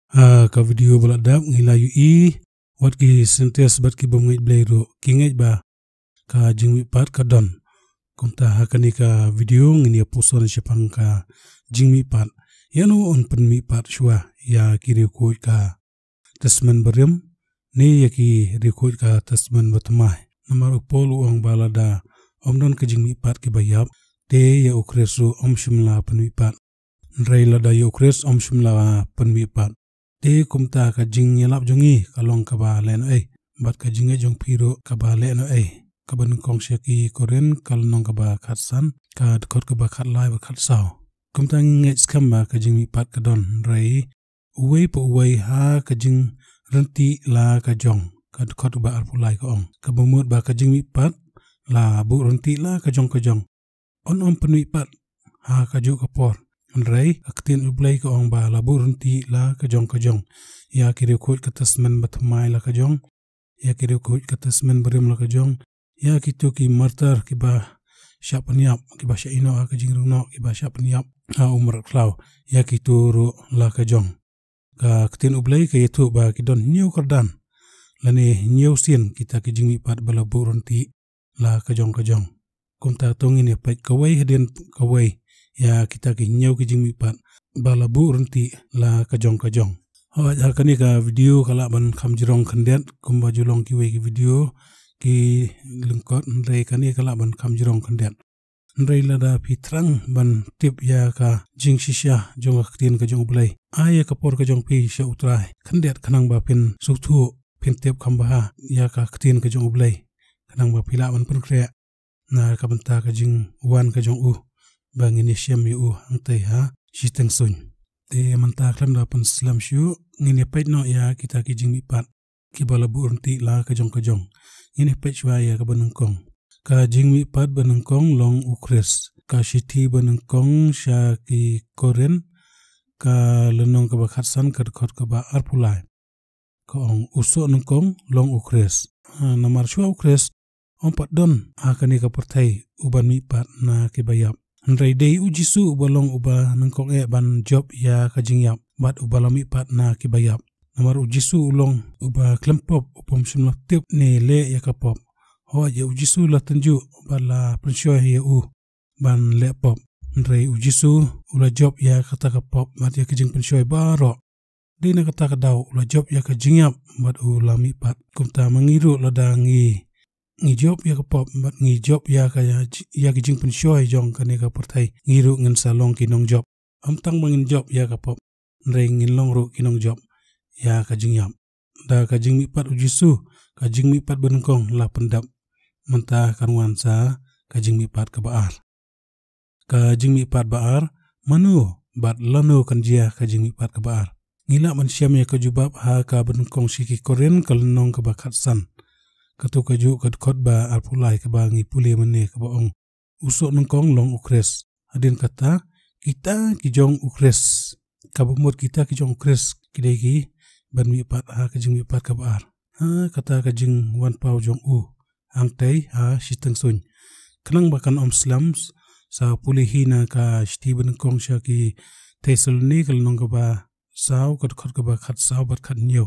Ka video baladap ngilayu wat ki sentes bat ki bumngit blairu kingej ba ka jingmi pat ka don kumta hakani ka video ngini puson shapang ka jingmi pat yano on penmi pat shwa ya ki rekod ka tasman barim ne ya ki rekod ka tasman batmai namar upol uang balada omdon ka jingmi pat ki bayap te ya ukresu om shimla penmi pat nrei lada ya ukres om shimla penmi pat te kumta ka jing yalap jongi kalong ka ba len bat ka jinge jong piro ka ba len ka ban kong shaki koren kal nong ka ba khatsan ka dkot ka ba khat lai ba khat sao kumta nge skam ba ka jing mi pat ka don rei uwei po uwei ha ka jing renti la ka jong ka dkot ba arpulai ka ong ka bumut ba ka jing mi pat la bu renti la ka jong on om penui pat ha ka ju ka por Nrei aktin ublay ka ong ba labu runti la ka jong ya kiri kuit ka tasman batmai la ka jong ya kiri kuit ka tasman barim la ka jong ya kitu ki martar ki ba syapanyap ki ba syaino ka jing rungno ki ba syapanyap ha umar klau ya kitu ru la ka jong ka aktin ublay ka yetu ba ki don new kardan lani new sin kita ki jing mi pat ba labu runti la ka jong kumta tongin ya pait kawai hadin kawai ya kita ki nyau ki jing mi pat balabu renti la ka jong hawaj hakani ka video kala ban kham jirong khandet kumba julong ki we ki video ki lengkot nrei kani kala ban kham jirong khandet nrei lada pitrang ban tip ya ka jing shisha jong aktin ka jong blai aya ka por ka jong pi sha utrai khandet khanang ba pin suthu pin tip khamba ya ka aktin ka jong blai khanang ba pila ban pun na ka banta ka jing wan ka jong bang ini siam yu angtai ha siteng sun te manta klam da pan slam shu ngini pait no ya kita ki jing mi pat ki balabu unti la ka jong ngini pait shwa ya ka banengkong ka jing mi pat banengkong long ukres ka shiti banengkong sha ki koren ka lenong ka bakhatsan ka khot ka ba arpulai ka ong uso nengkong long ukres namar shwa ukres om pat don akani ka pertai uban mi pat na ki bayap Nrei dei ujisu ubalong uba nengkong ban job ya kajing yap bat ubalami pat na kibayap namar ujisu ulong uba klempop upom simlak tip ne le ya kapop ho ya ujisu la tenju bala pensyoy ya ban le pop nrei ujisu ula job ya kata kapop mat ya kajing pensyoy baro di na kata kadau ula job ya kajing yap bat ulami pat kumta mangiru ladangi ngi job ya kapop bat ngi job ya ki jing pensyoy jong kane ka pertai ngiru ngin salong kinong job amtang mangin job ya kapop nrei ngin long ru kinong job ya ka jing yap da ka jing mi pat ujisu ka jing mi pat benengkong la pendap menta karwan sa ka jing mi pat ka jing mi pat baar manu bat lanu kan jia ka jing mi pat ka baar ngila man syam ya ka jubab ha ka benengkong siki koren kalnong ka bakhatsan katu kaju kat khot ba arpulai ka ba ngi pule mane ka ba ong usok nengkong long ukres adin kata kita ki jong ukres ka bumut kita ki jong ukres kidai ki ban mi pat ha ka jing mi pat ka ba ha kata ka jing wan pau jong angtai ha siteng sun kanang bakan om slums sa pule hina ka shti benengkong sha ki teselni kal nong ka ba saw kat khot ka ba khat saw bat khat nyo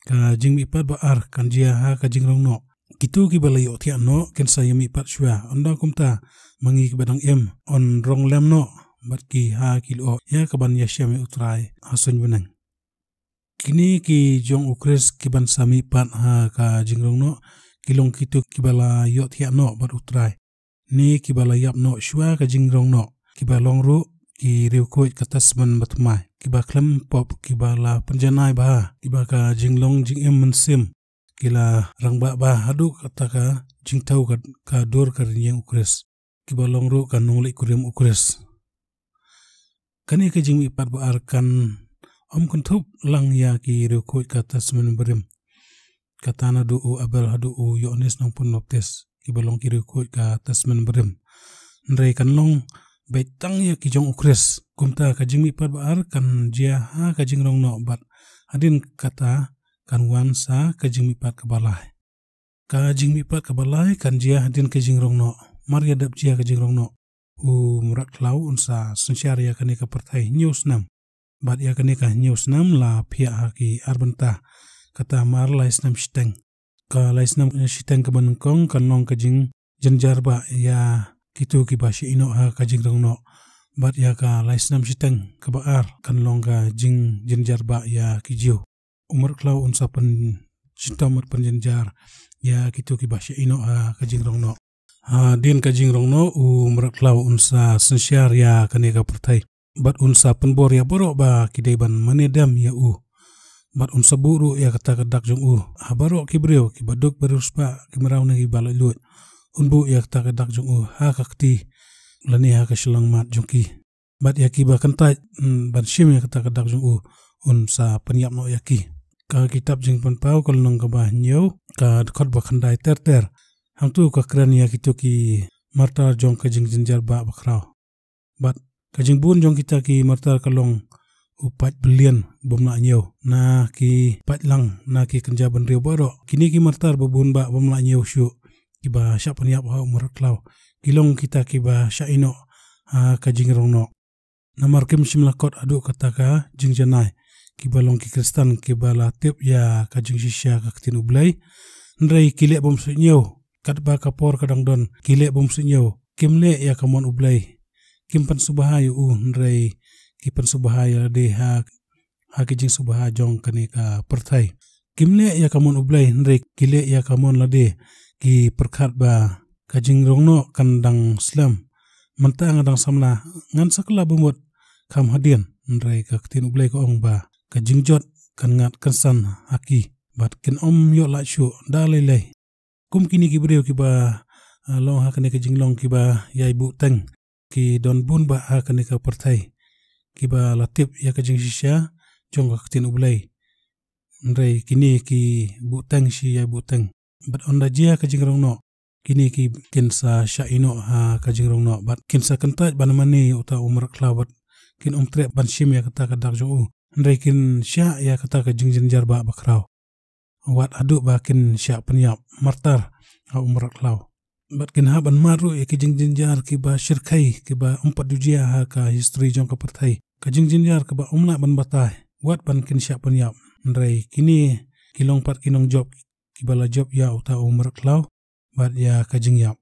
ka jing mi pat ba kan jia ha ka jing rong no kitu ki balayo thia no ken sa yami pat shwa onda kumta mangi ki badang on rong lem no bat ki ha kilo ya ka ban ya syam utrai hasun benang kini ki jong ukres ki ban sami pat ha ka jing rong no kilong kitu ki bala yo thia no bat utrai ni ki bala yap no shwa ka jing rong no ki balong ru ki riukoi katasman batmai ki ba klem pop ki ba la penjanai ba ki ba ka jinglong jing mensim ki la rangba ba hadu kata ka jing tau ka dor ka rinyang ukres ki ba long ru ka nongli kurim ukres kani ka jing mi pat ba kan om kuntup lang ya ki riukoi katasman barim katana du abel hadu yones nong pun noktes ki ba long ki riukoi katasman barim nrei kan long baitang ya ki jong ukres kumta ka jing mi pat baar kan jia ha ka jing rong no bat adin kata kan wan sa ka jing mi pat ka balai kan jia adin ka jing rong no maria dap jia ka jing rong no murat klau unsa sunsyar ya kani ka pertai news nam bat ya kani ka news nam la phia ha ki arbanta kata mar lais nam shiteng ka lais nam shiteng ka ban kong kan long ka jing janjar ba ya kitu ki ba shi ino ha ka jing rong no bat ya ka lais nam shiteng ka ba ar kan long ka jing janjar ba ya ki jiu umur klau unsa pan shitamar pan janjar ya kitu ki ba shi ino ha ka jing rong no din ka jing rong no umur klau unsa sensyar ya kani ka pertai bat unsa penbor ya borok ba kidai ban manedam ya bat unsa buru ya kata kadak jong habarok kibreu ki baduk berus ba kimarau na ki balalut unbu ya kata kadak jong ha kakti lani ha ka shilang mat jongki bat ya ki ba kantai ban shim ya kata kadak jong unsa penyap no ya ki ka kitab jing pan pau kal nong ka ba nyau ka khot ba khandai ter hang tu ka kran ya kitu ki marta jong ka jing jinjar ba bakrau bat kajing bun jong kita ki martar kalong upat bilion bomna nyeu na ki patlang na ki kenjaban rio boro kini ki martar bubun ba bomna nyeu shu ki ba sya paniap ha umur klau kilong kita ki ba sya ino kajing rongno namar kim simlakot adu kata ka jing janai ki balong ki kristan ki bala tip ya kajing shisha ka ktin ublai ndrai kile bom su nyeu kat ba kapor kadang don kile bom su nyeu kimle ya kamon ublai kimpan subahayu ndrai kipan subahaya de ha kijing subaha jong kani ka pertai kimle ya kamon ublai ndrai kile ya kamon lade ki perkhat ba kajing rongno kandang slam manta ngadang samla ngan sakla bumut kam hadien ndrai ka ktin ublai ko ong ba kajing jot kan ngat kansan haki bat kin om yo la shu dalai kum kini ki breu ki ba long ha kani kajing long ki ba yai bu teng ki don bun ba ha kani ka pertai ki ba latip ya kajing shisha jong ka ktin ublai ndrai kini ki buteng shi ya buteng bat onda jia kajing rongno kini ki kin sa sha ino ha kajing rongno bat kin sa kantaj ban mani uta umur klau bat kin tre ban shim ya kata ka dak jo ndrai kin sha ya kata ka jing jinjar ba bakrau wat adu ba kin sha penyap martar ha umur klau bat kin ha ban maru ya ki jing jinjar ki ba shirkai ki ba umpat dujia ha ka history jong ka pertai ka jing jinjar ki ba umla ban batai wat ban kin sya penyap ndrai kini kilong pat kinong job ki bala job ya uta umur klau bat ya ka jing yap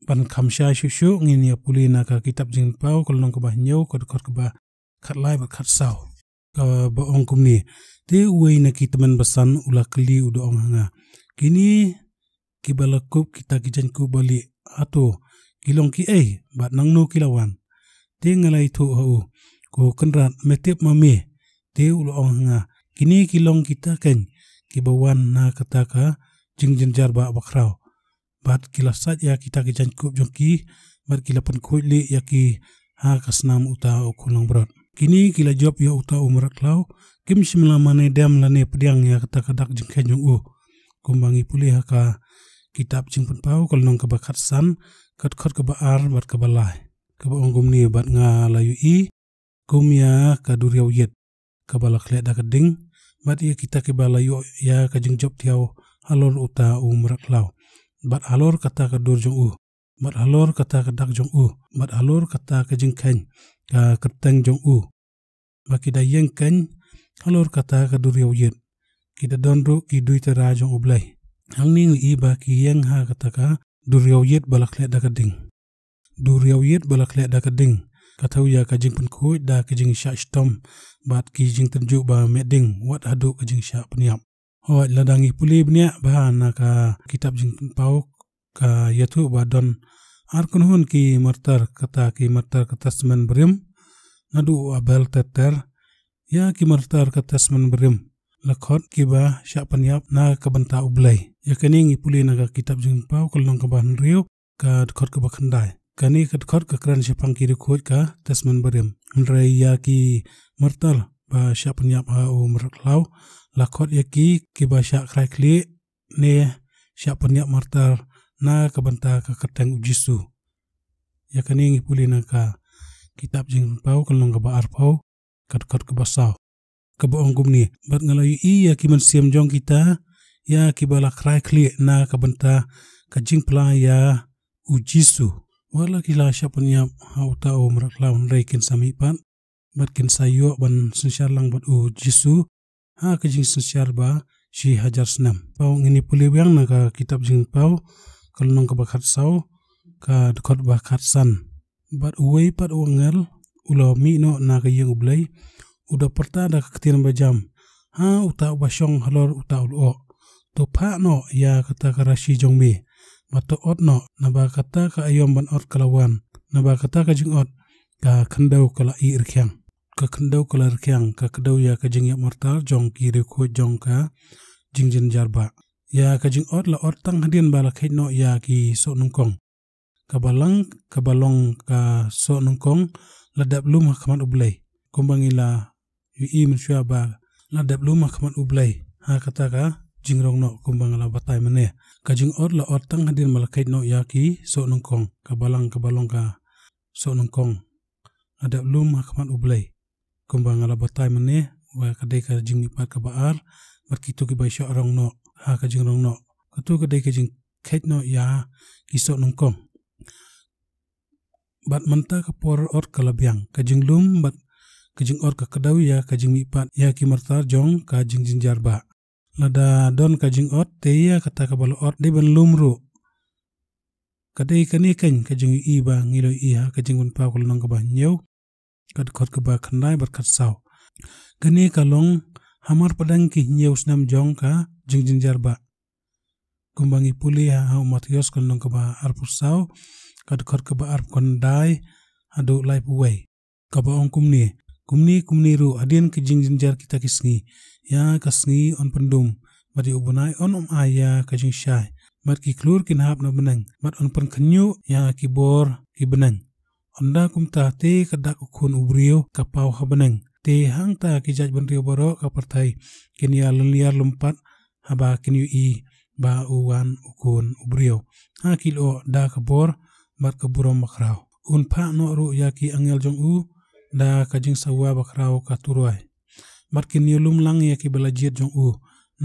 ban khamsha shushu ngin ya pulina ka kitab jing pau kolong ka ba nyau ka ka ba khat lai ba khat sau ka ba ong kumni te uai na ki teman besan ula keli udo ong hanga kini ki balakup kita kijan ku bali ato kilong ki bat nang no kilawan te ngalai thu ho ko kenrat metep mame te ulo ong nga kini kilong kita ken ki bawan na kata ka jing jinjar ba bakrau bat kilasat ya kita kijan ku jongki bat kilapan khoile ya ki ha kasnam uta okulong brot kini kila job ya uta umur klau kim simla mane dam lane pediang ya kata kadak jing kenjong kumbangi puli ha ka kitab jing pun pau kal nong ka bakat san kat khot ka ba ar bat ka balai ka ba ongum ni bat nga layu kum ya ka duriau yet ka balak le da ka ding bat ya kita ke balayu ya ka jing job tiau halor uta umur klau bat halor kata ka dur jong bat halor kata ka dak jong bat halor kata ka jing ken ka keteng jong ba kida yeng ken halor kata ka duriau yet kita donro ki duita ra jong ublai hang ni ba ki yang ha kata ka duriau yet balak le da ka ding duriau yet balak le da ka ding katau ya ka jing pun khoi da ka jing sha stom bat ki jing tenju ba meding wat hadu ka jing sha peniap ho ladangi puli bnia ba na ka kitab jing pun pau ka yatu ba don ar kun ki martar kata tasman brim nadu abel teter ya ki martar kata tasman brim lakhot kiba sya panyap na kabanta ublai yakani ngi puli na ka kitab jing pau kolong ka ban riu ka khot ka bakhandai kani ka khot ka kran sepang ki khoj ka tasman barim ndrai ya ki martal ba sya panyap ha umur klau lakhot ya ki ba sya krai kli ne sya panyap martal na kabanta ka katang ujisu yakani ngi puli na ka kitab jing pau kolong ka ba arpau ka khot ka basau kaboong gumni bat ngalayu ya kiman siam jong kita ya kibala krai kli na kabanta kajing pla ya ujisu wala kila syapanya hauta umrak laun reikin sami pan bat kin sayo ban sensyar lang bat jisu ha ka jing sensyar ba shi hajar snam pau ngini puli biang na ka kitab jing pau kalnong ka bakat sau ka dekot bakat san bat uwei pat uangel ulo mi no na ka yeng ublay udah perta da ketin bajam ha uta basyong halor uta ulo to pa no ya kata karashi jongmi mato ot no na ba kata ka ayom ban ot kalawan na ba kata ka jing ot ka khandau kala i irkyang ka khandau kala irkyang ka kdau ya ka jing ya mortar jong ki re ko jong ka jingjin jarba ya ka jing ot la ot tang hadin bala khait no ya ki so nungkong ka balong ka so nungkong la dap lum hakmat ublay kumbangila yu mensya ba la dap lum hakmat ublay ha kata ka jingrong no kumbangala batai mane ka jing ot la ot tang hadin bala khait no ya ki so nungkong ka balong ka so nungkong ada lum hakmat ublay kumbangala batai mane wa kadai ka jing mi pat ka baar bat kitu ki bai sha rong no ha ka jing rong no katu kadai ka jing khait no ya ki so nungkong bat manta ka por ot kala biang ka jing lum bat ka jing ot ka kadau ya ka jing mi pat ya ki martar jong ka jing jinjar ba lada don ka jing ot te ya kata ka balo ot de ban lum ru kadai ka ni kan ka jing i ba ngilo i ha ka jing ban pa ko nong ka ba nyeu kad khot ka ba khandai bat khat saw kani ka long hamar padang ki nyeu snam jong ka jing jinjar ba kumbangi puli ha matios ko nong ka ba arpu saw kad khot ka ba arp kon dai adu lai puwei ka ba ong kumni ru adin ki jing jinjar kita kisngi ya kasngi on pendum bari ubunai on aya ka jing shai bat ki klur kin hap na benang bat on pen khnyu ya ki bor ki benang onda kumta te kadak ukun ubrio ka pau ha benang te hangta ki jaj ban rio boro ka partai kin ya liar lumpat haba kin yu i ba uwan ukun ubrio ha kilo da ka bor bat ka burom makrau un pha no ru ya ki angel jong u da ka jing sawa bakrau ka turuai bat kin yulum lang ya ki balajit jong u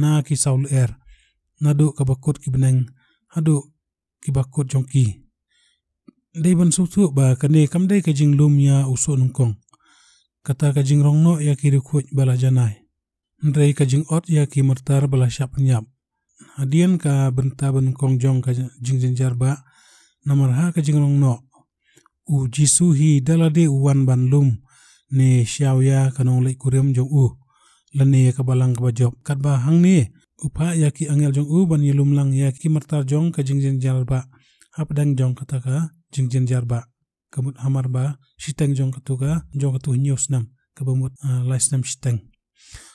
na ki saul nadu ka bakut ki benang hadu ki bakut jong ki dei ban sutu ba kane kam dei ka jing lum ya uso nungkong kata ka jing rong no ya ki rikut bala janai ndrei ka jing ot ya ki martar bala syap nyap hadian ka benta benungkong jong ka jing jinjar ba namar ha ka jing rong no u jisu hi dalade uwan ban lum ne syau ya kanong lai kurem jong u lane ka balang ka bajob kat ba hang ni upa ya ki angel jong u ban yilum lang ya ki martar jong ka jingjin jarba hapdang jong kata ka jingjin jarba kamut hamar ba siteng jong katu news nam ka bamut laisnam siteng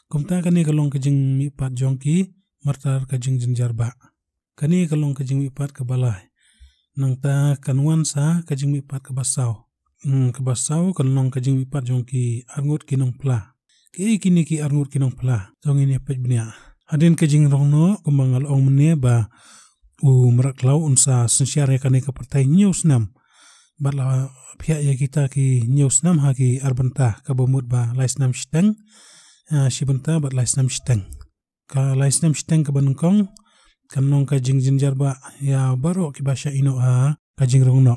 kumta kani kalong ka jing mi pat jong ki martar ka jingjin jarba kani kalong ka jing mi pat ka balai nang ta kanwan sa ka jing mi pat ka basau kalong ka jing mi pat jong ki arngut kinong pla kini ki arngut kinong pla jong ini pej bnia hadin ka jing rong no kumangal ong mene ba u meraklau unsa sensyar ya kani ka partai news nam batla pihak ya kita ki news nam ha ki arbanta ka bomut ba laisnam siteng shibenta bat laisnam siteng ka laisnam siteng ka banungkong kanong ka jing jinjar ba ya baro ki basha ino ha ka jing rong no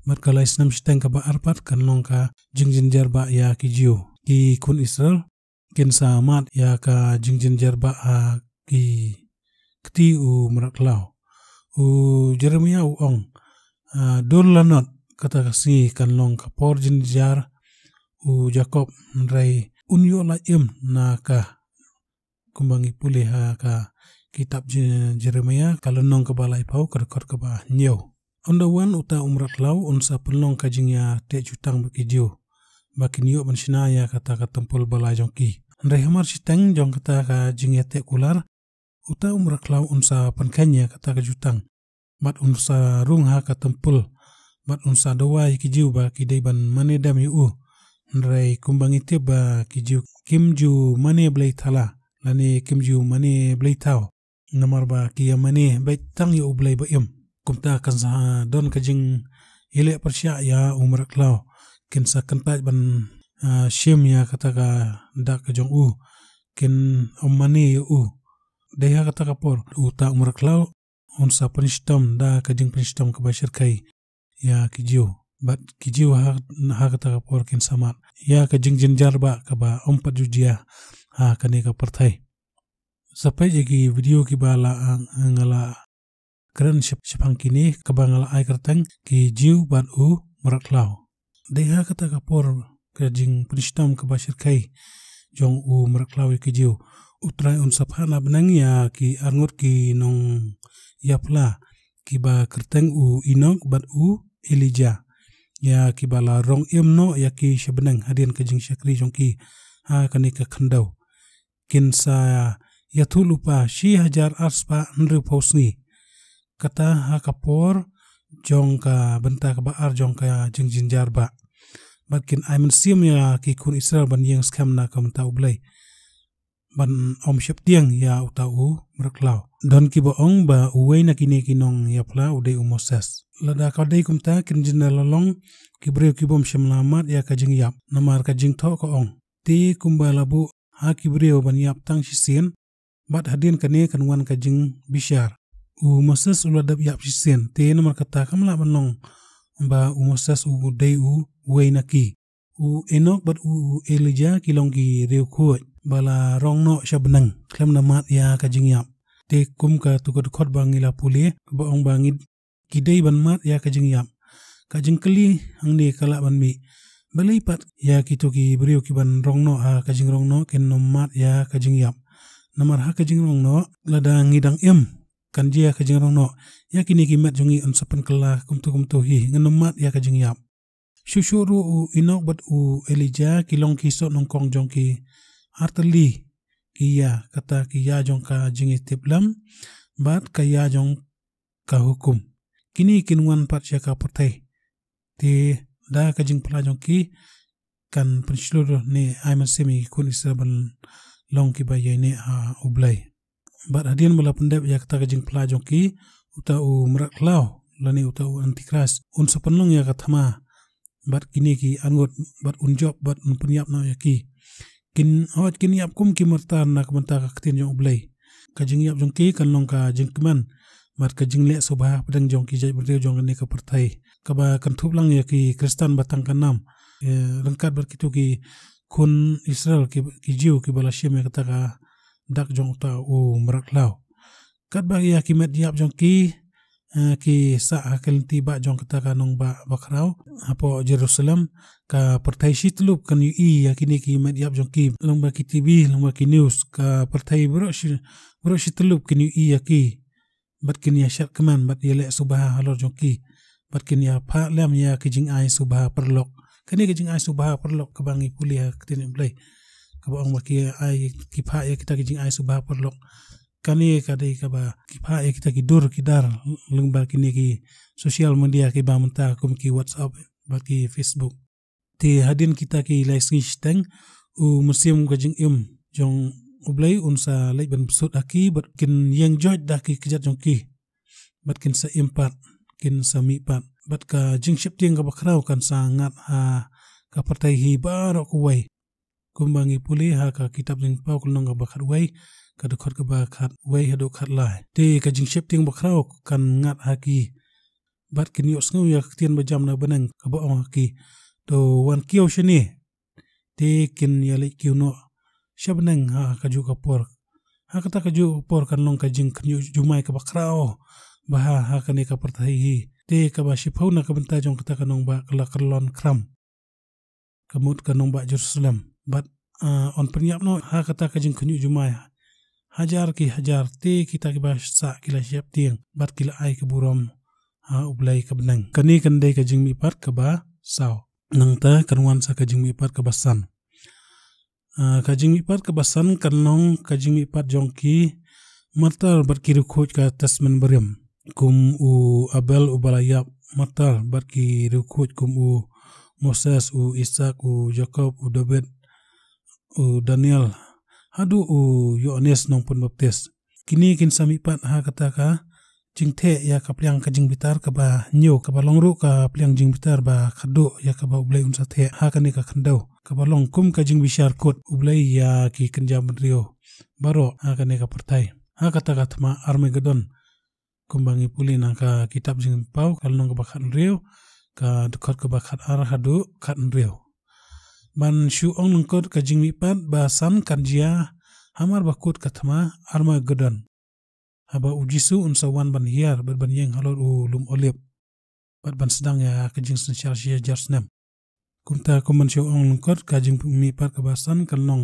bat ka laisnam siteng ka ba arpat kanong ka jing jinjar ba ya ki jiu ki kun Israel kin samat ya ka jing jinjar ba ha ki kti u meraklau u Jeremia u ong dul lanot kata kasi kanlong ka por jinjar u Jacob nrai unyo la na ka kumbangi pulih ha ka kitab Jeremia kalonong ka balai pau ka ba nyeu onda wan uta umrat lau unsa pelong ka jingya te jutang bekijo bakin yo mansina ya kata ka tempul balai jongki nrai hamar siteng jong kata ka jingya te kular uta umrat lau unsa pankanya kata ka jutang bat unsa rung ha ka tempul bat unsa dawai ki jiu ba ki dei ban mane dam yu nrai kumbangi te ba ki jiu kimju mane blai thala lani kimju mane blai tau namar ba ki mane bai tang yu blai ba kumta kan sa don ka jing ile persya ya umrak lau kin sa kan pa ban shim ya kata ka dak ka jong u kin mane yu dei ha kata ka por uta umrak lau unsa penistom da ka jing penistom ka bashir kai ya ki jiu bat kijiu ha kata kapor kin samat ya ka jingjin jarba ka ba ompat jujia ha kani ka pertai sampai jadi video ki bala ngala keren sepang kini ka bangala ai kerteng ki jiu bat u meraklau dei ha kata kapor ka jing penistam ka basir kai jong u meraklau ki jiu utrai un saphana benang ya ki arngot ki nong yapla ki ba kerteng u inok bat u Elijah ya ki bala rong no ya ki sebenang hadin ka jing syakri jong ki ha kani ka khandau kin sa ya tu lupa shi hajar arspa nru posni kata ha kapor jong ka benta ka baar jong ka jing jinjar ba bakin aiman sim ya ki kun Israel ban yang skam na ka menta ublai ban om syap tiang ya utau meraklau don ki boong ba uwei na kini kinong yapla udai Moses lada ka dei kumta kin jinna lalong ki breu ki bom syamlamat ya ka jing yap namar ka jing tho ko ong ti kumba labu ha ki breu ban yap tang sisen bat hadin kane kan wan ka jing bishar u Moses uladap yap sisen te namar kata kamla banong ba u Moses u dei u uwei na ki u Enok bat u Elijah kilong ki reu khoi bala rong no syabenang klem namat ya ka jing yap te kum ka tukod khot bangila puli ba ong bangid kidei ban mat ya ka jing yap ka jing keli ang ni kala ban mi balai pat ya kitu ki beriu ki ban rong no ha ka jing rong no ken no mat ya ka jing yap namar ha ka jing rong no lada ngidang kan dia ka jing rong no ya kini ki mat jongi on sapan kala kumtu hi ngano mat ya ka jing yap syusyuru u Enok bat u Elijah kilong ki so nong kong jong ki arteli kiya kata kiya jong ka jing itiplam bat kaya jong ka hukum kini kinwan pat ya ka pertai ti da ka jing pala jong ki kan pensyuruh ni aiman semi kun Israel long ki bayai ne ha ublai bat hadin bala pendap ya kata ka jing pala jong ki uta u meraklau lani uta u antikras un sapanlong ya kathama bat kini ki angot bat unjob bat un penyap na ya ki kin hot kin yap kum ki martar na kamanta ka ktin jong ublai ka jing yap jong ki kan long ka jing keman bat ka jing le sobah pedang jong ki jai berdeu jong ne ka pertai ka ba kan thup lang ya ki Kristan batang kanam rangkat ber kitu ki kun Israel ki jiu ki bala syem ya kata ka dak jong ta u meraklau kat ba ya ki met yap jong ki sa akel tiba jong kata ka nong ba bakrau apo Jerusalem ka pertai shitlup kan yu ya kini ki met yap jong ki long ba ki TV long ba ki news ka pertai bro shitlup kan yu ya ki bat kin ya syat keman bat ya le subah halor jong ki bat kin ya pha lam ya ki jing ai subah perlok kani ki jing ai subah perlok ka bangi kuliah ketin blai ka ba ong ba ki ai ki pha ya kita ki jing ai subah perlok kani kadai ka ba ki pha ya kita ki dur ki dar leng ba kini ki sosial media ki ba menta kum ki WhatsApp ba ki Facebook ti hadin kita ki live steng u musim ka jing jong ublai unsa lai ban besut aki bat kin yang joj da ki kejat jong ki bat kin sa impat kin sa mi pat bat ka jing ship ting ka bakrau kan sangat ha ka partai hi baro ku wai kumbangi puli ha ka kitab jing pau kulong ka bakhat wai ka dokhat ka bakhat wai hado khat lai te ka jing ship ting bakrau kan ngat haki bat kin yo sngu ya ktien ba jam na banang ka ba ong haki to wan kiau shini te kin ya le kiu no shabnang ha kaju kapor ha kata kaju por kan long ka jing khnyu jumai ka bakrao ba ha kani ka pertai hi te ka ba shipau na ka benta jong kata kanong ba kala kerlon kram kamut kanong ba Jerusalem bat on penyap no ha kata ka jing khnyu jumai hajar te kita ki ba sa kila siap tiang bat kila ai ka burom ha ublai ka benang kani kan dei ka jing mi pat ka ba saw nang ta kanwan sa ka jing mi pat ka basan kajing mipat kebasan kanong kajing mipat jongki matar berkiru khoj ka tasman beriam kum u Abel u balayap matar berkiru khoj kum u Moses u Ishak u Jacob u David u Daniel hadu u Yohanes nong pun baptis kini kin samipat ha kata ka jingthe ya kaplyang ka jingbitar ka ba nyo ka ba longru ka plyang jingbitar ba khadu ya ka ba ublai unsa the ha kani ka khandau ka ba long kum ka jingbishar kot ublai ya ki kenjam rio baro ha kani ka pertai ha kata ka thma Armageddon kumbangi puli na ka kitab jing pau kal nong ka ba khan rio ka dekot ke bakat ar hadu kat nriu. Ban shu ong lengkot ka jing mipat ba san kan jia hamar bakut katama Armageddon. Haba ujisu unsawan ban hiar bat ban yeng halor lum olip. Bat ban sedang ya ka jing sensyar sia jarsnem. Kumta kuman shu ong lengkot ka jing mipat ka basan kan long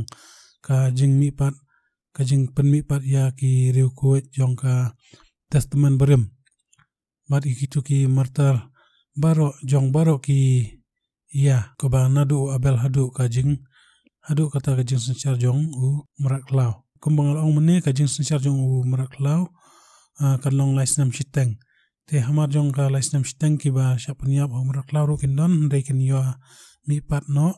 ka jing mipat ka jing pen mipat ya ki riu kuit jong ka testament berim. Bat ikitu ki martar baro jong baro ki ya ko ba nadu abel hadu ka jing hadu kata ka jing sensyar jong merak lau. Kumbang ong mene ka jing sensyar jong merak lau kan long laisnam shiteng. Te hamar jong ka laisnam shiteng ki ba syapan yap merak lau ro kindon ndai kin yo mipat no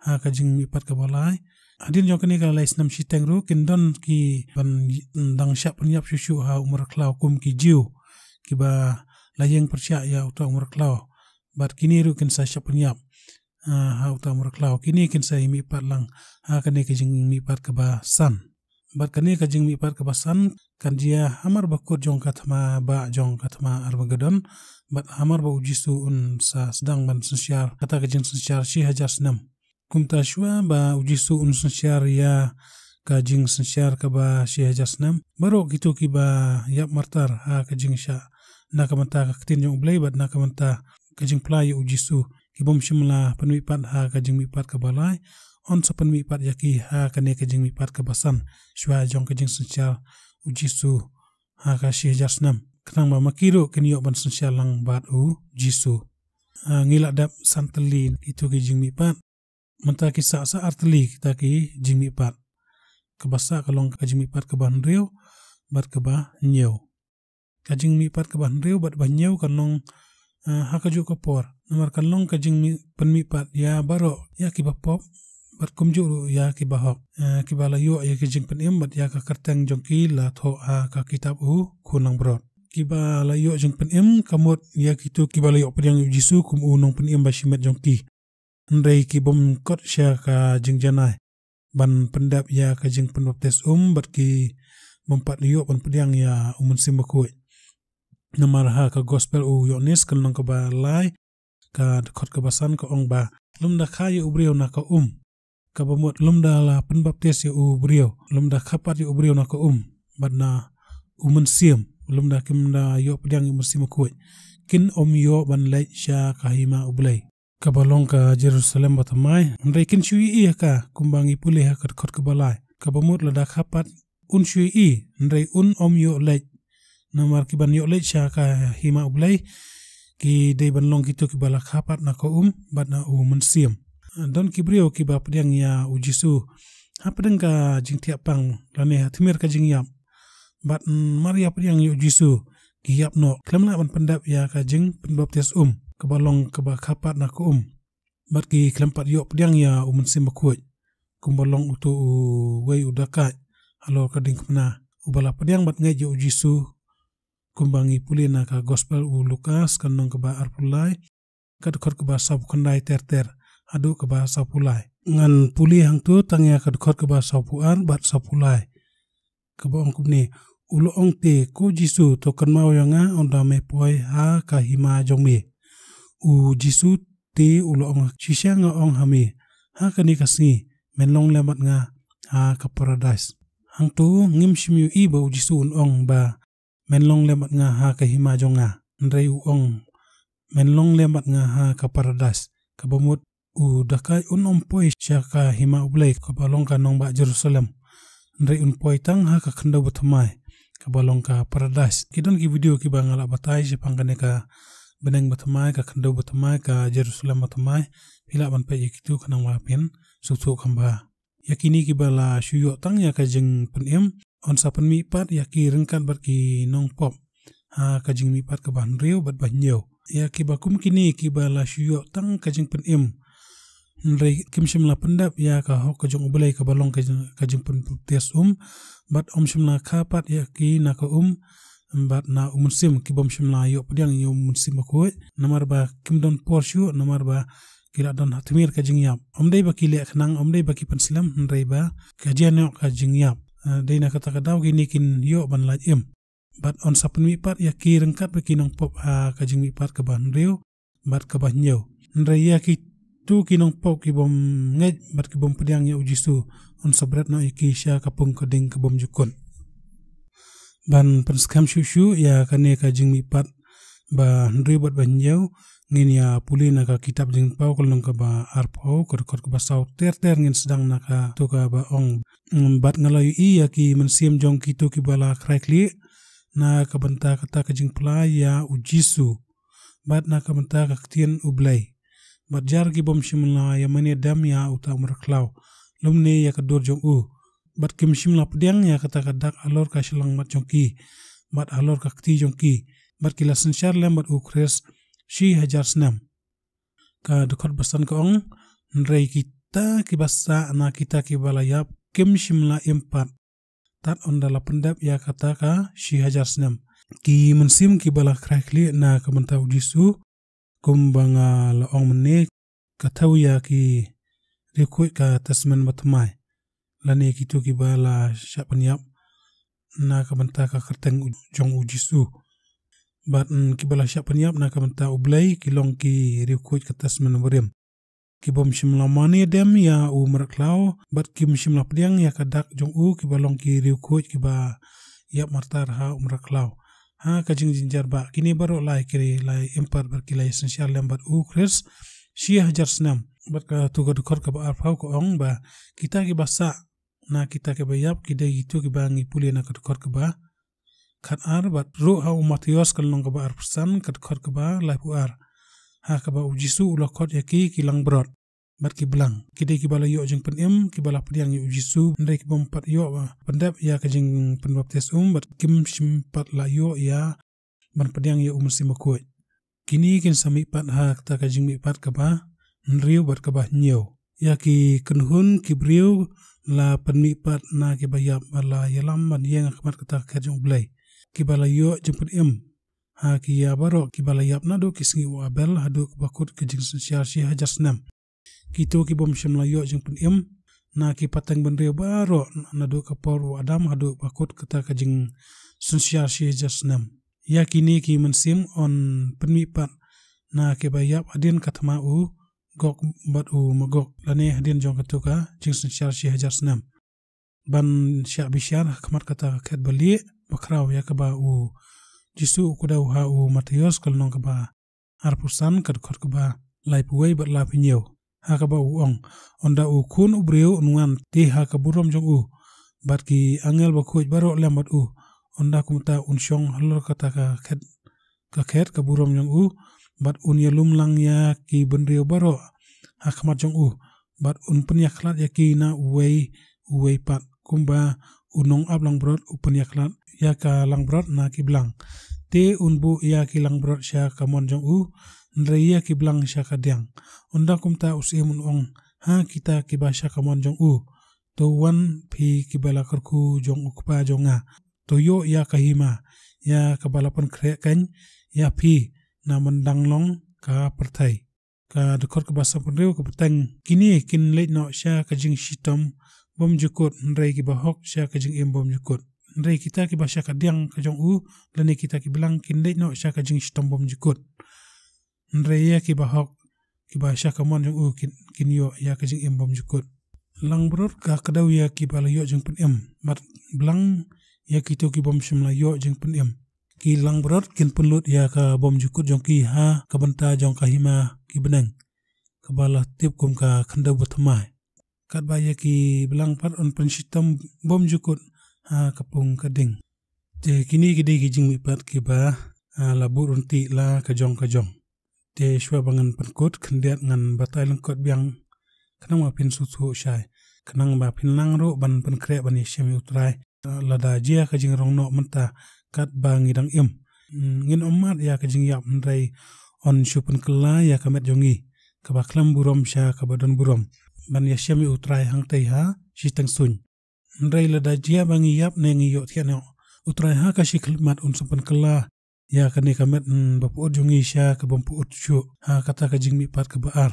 ka jing mipat ka balai. Adin jong kini ka laisnam shiteng ro kindon ki ban dang syapan yap shushu merak lau kum ki jiu ki ba layeng persya ya uta merak lau. Bat kini ru kin sa syapan yap uta merak lau kini kin sa mipat lang kani ka jing mipat ka basan. Bat kani ka jing mipat ka basan kan dia hamar bakut jong katama ba jong katama Armageddon. Bat hamar ba ujisu sa sedang ban sensyar kata ka jing sensyar si hajar senam. Kumta shua ba ujisu sensyar ya ka jing sensyar ka ba si hajar senam. Baru gitu ki ba yap martar ka jing sya nakamanta ka ketin jong ublay bat nakamanta ka jing play ujisu ki bom shimla penmipat ka jing mipat ka balai. On sa penmipat yaki kani ka jing mipat ka basan shua jong ka jing sensyar ujisu ka si hajar senam. Kenang ba makiru kini yok ban sensyar lang bat ujisu. Ngilak dap santeli itu ki jing mipat. Menta kisah sa arteli kita ki jing mipat. Kebasa kalong ka jing mipat ke ban riu bat ke ba nyeu. Ka jing mipat ke ban riu bat ba nyeu kalong hakaju kapor. Namar kalong ka jing penmipat ya baro ya ki bapop bat kumju ya ki bahok. Ki balayo ya ki jing penim bat ya ka kerteng jong ki la tho ka kitab kunang brot. Ki balayo jong penim kamut ya kitu ki balayo pedang ujisu kum nong penim ba shimet jong ki. Ndai ki bom kot sya ka jing janai. Ban pendap ya ka jing penbaptis bat ki bompat liyo ban pedang ya umun simbakui. Namar ka gospel yonis kan nong ka balai ka dekot ka basan ka ong ba. Lumda kaya ubriyo na ka ka bamut lumda la penbaptis ya ubriyo. Lumda kapat ya ubriyo na ka bat na umun sim. Lumda kimda yo pedang umun simbakui. Kin yo ban lai sya ka hima ublay. Kabalong ka Jerusalem batamai ndai kin shui ka kumbangi pulih ka dekot ka balai. Kabamut lada kapat shui ndai yo lai. Namar ki ban yo lai sya ka hima ublay ki dei ban long gitu ki bala kapat na ka bat na mensiam. Don ki brio ki ba pedang ya ujisu pedang ka jing tiap pang lane hatimir ka jing yap. Bat maria pedang ya ujisu ki yap no klemna ban pendap ya ka jing penbaptis kebalong keba kapat na ka bat ki kelempat yo pedang ya mensim bakut. Kumbalong utu wei udakat halo ka ding kemna ubala pedang bat ngai ya ujisu kumbangi pulina ka gospel Lukas kanong keba arpulai ka dekot keba sapu kandai ter adu keba sapulai ngan puli hang tu tangya ka dekot keba sapuan bat sapulai keba ong kubni ulo ong te ko jisu to kan mau yanga onda me poi ka hima jong me jisu te ulo ong shisha nga ong hami kani kasngi menlong lemat nga ka paradise hang tu ngim shimyu ba jisu ong ba menlong lemat nga ka hima jong nga ndrei ong menlong lemat nga ka paradise kabamut dakai poi sya ka hima ublay kabalong ka nong ba Jerusalem ndrei poi tang ka khandau batamai kabalong ka paradise kidon ki video ki bangala batai si pangkane ka beneng batamai ka khandau batamai ka Jerusalem batamai pila ban pe ikitu kanang wapin sutu kamba yakini ki bala shuyo tang ya ka jing penim on sa pen mipat yaki rengkat bat ki nong pop ka jing mipat ka ban riu bat banyo ya ki bakum kini ki bala shuyo tang ka jing penim ndrei kim shimla pendap ya ka hok ka jong ublay ka balong ka jing pen tes bat shimla kapat yaki na ka bat na umunsim ki bom shimla yo pedang yo umunsim ko namar ba kim don porshu namar ba kila don hatimir ka jing yap dei ba ki le khnang dei ba ki penslam ndrei ba ka jeno ka jing yap dei na kata kadaw gini kin yo ban laj bat on sa pen mipat ya ki rengkat ba ki nong pop ka jing mipat ka ban riu bat ka bah nyeu ndrai ya ki tu kinong pau ki bom ngej bat ki bom pediang ya ujisu on sabret no iki sha kapung keding ke bom jukun ban penskam shushu ya kane ka jing mi pat ba ndri bat ban nyeu ngin ya puli na ka kitab jing pau kolong ka ba arpau ka ba sau ter ngin sedang na ka tu ka ba ong bat ngalayu i ya ki mensim jong ki tu ki bala kraikli na ka benta kata ka jing pla ya ujisu bat na ka benta ka ktien ublai bat jar ki bom shimla ya mane dam ya uta umraklau lumne ya ka dor jong bat kim shimla pediang ya kata ka dak alor ka shilang mat jong ki bat alor ka kti jong ki bat kila sensyar lem bat ukres shi hajar senam ka dekot basan ka ong nrei kita ki basa na kita ki balayap kim shimla empat tat ondala pendap ya kata ka shi hajar senam ki mensim ki bala kraikli na ka menta ujisu kumbanga la ong mene ka tau ya ki rekoi ka tasman matmai lane ki tu ki bala syapanyap na ka menta ka kerteng jong ujisu bat ki bala syapanyap na ka menta ublai ki long ki rekoi ka tasman berem ki bom shimla mane dem ya umraklau bat ki shimla pediang ya ka dak jong ki balong ki rekoi ki ba yap martar ha umraklau ha ka jing jinjar ba kini baru lai kiri lai empat berkilai esensial lembat ukres shi hajar senam bat ka tu dekor ka ba arpau ko ong ba kita ki basa na kita ke bayap ki dai itu ki bangi puli na ka dekor ka ba kat ar bat ru ha umatios kalong ka ba arpesan ka dekor ka ba lai pu ar ha ka ba ujisu ulakot ya ki lang brot bat ki belang ki dai ki bala yo jeng penem ki bala pediang yu ujisu ndai ki bom pat yo ba pendap ya ka jeng penbaptis bat kim simpat la yo ya ban pediang yu umsi makoi kini kin sami pat ha ta ka jeng mi pat ka ba nriu bat ka ba nyeu ya ki kenhun ki briu la penmi pat na ki bayap bala yalam ban yang akmat kata ka jeng blai ki bala yo jeng penem ha ki ya baro ki bala yap na do ki singi wa bel hadu bakut ke jeng sensial shi hajar senam kito ki bom shimla yo jeng penem na ki patang bendre baro na do ka por adam hadu bakut kata ka jeng sensial shi hajar senam ya kini ki mensim on penmi pat na ki bayap adin katma gok bat magok lane hadin jong katuka jeng sensial shi hajar senam ban syak bisyar kamar kata ket bali bakraw ya ka ba jisu kuda ha matios kalnong ka ba arpusan kad khot ka ba lai puai bat la pinyeu ha ka ba ong onda kun ubreu nuan ti ha ka burom jong bat ki angel ba khoj baro lembat onda kumta unsyong halor kata ka khet ka burom jong bat un yalum lang ya ki benreu baro ha khamat jong bat un penyaklat ya ki na uwei pat kumba unong ablang brot upenyaklat ya ka lang brot na ki blang te unbu ya ki lang brot sya ka mon jong ndrei ya ki blang sya ka diang onda kumta usimun ong ha kita ki ba sya ka mon jong to wan phi ki bala karku jong ukpa jonga to yo ya ka hima ya ka balapan kre kan ya phi na mendang long ka pertai ka dekor ke basa pendeu ke petang kini kin leit no sya ka jing shitom bom jukut ndrei ki bahok sya ka jing bom jukut ndrei kita ki basya ka diang ka jong lane kita ki bilang kin leit no sya ka jing shitom bom jukut ndrei ya ki bahok ki basya ka mon jong kin yo ya ka jing bom jukut lang brot ka kadau ya ki bala yo jeng penem bat blang ya ki to ki bom shimla yo jeng penem ki lang brot kin penlut ya ka bom jukut jong ki ha ka benta jong ka hima ki benang ka bala tip kum ka khandau batmai kat ba ya ki belang pat on penshitam bom jukut ha kapung kading te kini gede ki jing mi pat ki ba labur unti la ka jong te shwa bangan pankot khandiat ngan batai lengkot biang kanang ma pin su shai kanang ba pin lang ro ban pan kre ban yeshemi utrai lada jia ka jing rong no menta kat ba ngidang ngin omat ya ka jing yap ndrai on shupan kala ya ka met jongi ka ba klam burom sha ka ba don burom ban yeshemi utrai hang tai ha shi tang sun ndrai lada jia bangi yap ne ngi yo thian no utrai ha ka shi khilmat un shupan kala ya ka ne ka met ba pu jongi sha ka bom pu chu ha kata ka jing mi pat ka ba ar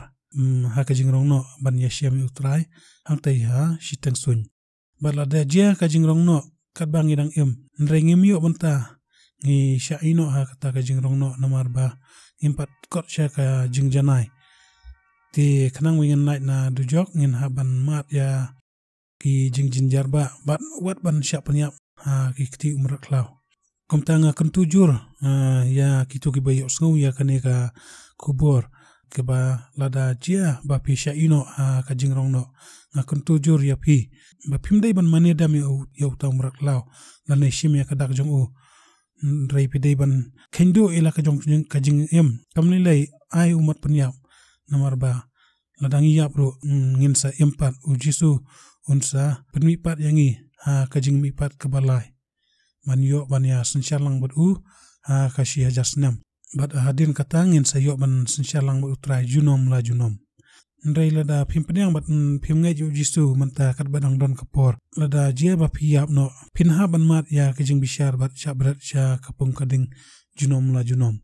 ha ka jing rong no ban yeshemi utrai hang tai ha shi tang sun balada jia ka jing rong no kat bangi dang ndrai ngim yo benta ngi sha ino ha kata ka jing rong no namar ba impat kot sya ka jing janai ti kanang wingen night na dujok ngin haban mat ya ki jing jinjar ba bat wat ban sya penyap ki kti umrak law komta nga kentujur ya kitu ki bayo sngu ya kane ka kubur ke ba lada jia ba pi sya ino ka jing rong no nga kentujur ya pi ba pimdai ban mane dam ya uta umrak law lan shim ya kadak jong u rai pi dai ban kendo ila ka jong ka jing em kamni lai ai umat penyap nomor ba ladang iya bro ngin sa empat ujisu unsa penmi pat yangi ka jing mi pat ke balai man yo ban ya sensyarlang bat ka shi jasnam bat hadin katangin sa yo ban sensyarlang bat utrai junom la junom ndai lada phim penyang bat phim ngai ju jisu manta kat badang don kapor lada jia ba phiyap no pinha ban mat ya ke jing bisyar bat sya berat sya kapung kading junom la junom